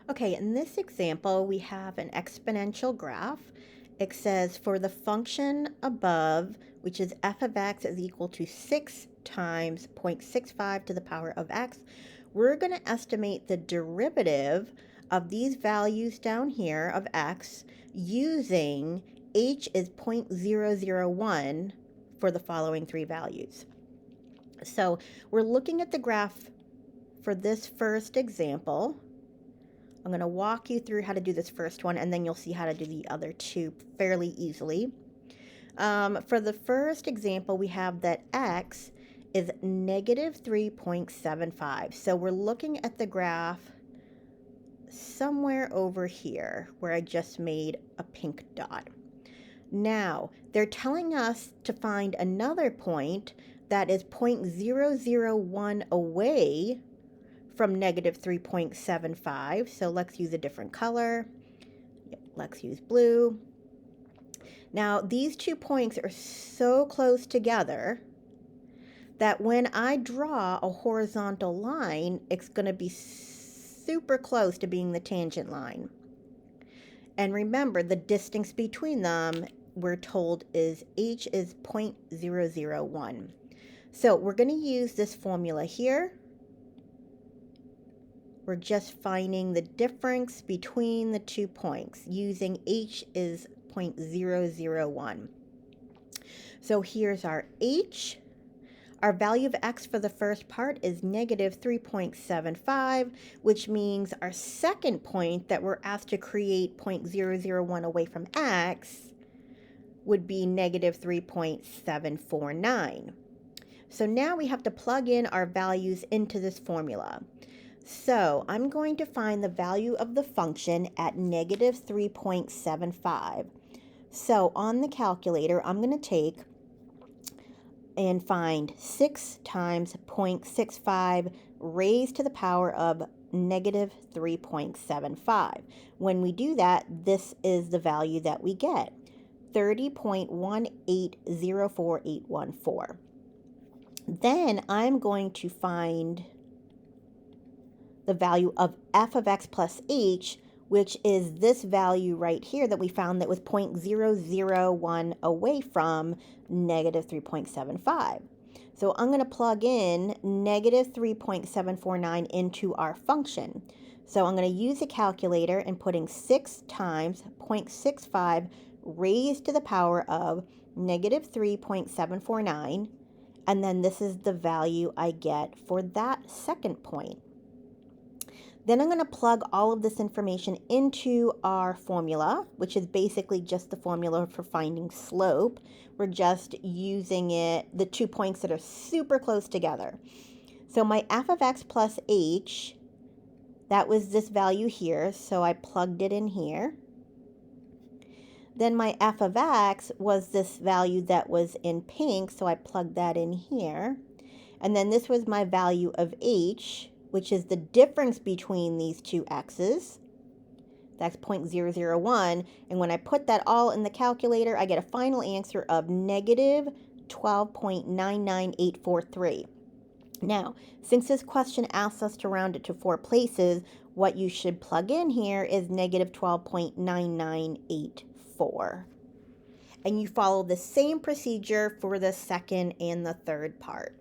Okay, in this example, we have an exponential graph. It says for the function above, which is f of x is equal to 6 times 0.65 to the power of x, we're going to estimate the derivative of these values down here of x using h is 0.001 for the following three values. So we're looking at the graph for this first example. I'm going to walk you through how to do this first one, and then you'll see how to do the other two fairly easily. For the first example, we have that x is negative 3.75. So we're looking at the graph somewhere over here where I just made a pink dot. Now, they're telling us to find another point that is 0.001 away from negative 3.75. So let's use a different color. Let's use blue. Now, these 2 points are so close together that when I draw a horizontal line, it's going to be super close to being the tangent line. And remember, the distance between them, we're told, is h is 0.001. So we're going to use this formula here. We're just finding the difference between the 2 points using h is 0.001. So here's our h. Our value of x for the first part is negative 3.75, which means our second point that we're asked to create 0.001 away from x would be negative 3.749. So now we have to plug in our values into this formula. So I'm going to find the value of the function at negative 3.75. So on the calculator, I'm going to take and find 6 times 0.65 raised to the power of negative 3.75. When we do that, this is the value that we get, 30.1804814. Then I'm going to find the value of f of x plus h, which is this value right here that we found that was 0.001 away from negative 3.75. So I'm going to plug in negative 3.749 into our function. So I'm going to use a calculator and putting 6 times 0.65 raised to the power of negative 3.749. And then this is the value I get for that second point. Then I'm going to plug all of this information into our formula, which is basically just the formula for finding slope. We're just using it, the 2 points that are super close together. So my f of x plus h, that was this value here, so I plugged it in here. Then my f of x was this value that was in pink, so I plugged that in here. And then this was my value of h, which is the difference between these two x's. That's 0.001. And when I put that all in the calculator, I get a final answer of negative 12.99843. Now, since this question asks us to round it to 4 places, what you should plug in here is negative 12.9984. And you follow the same procedure for the second and the third part.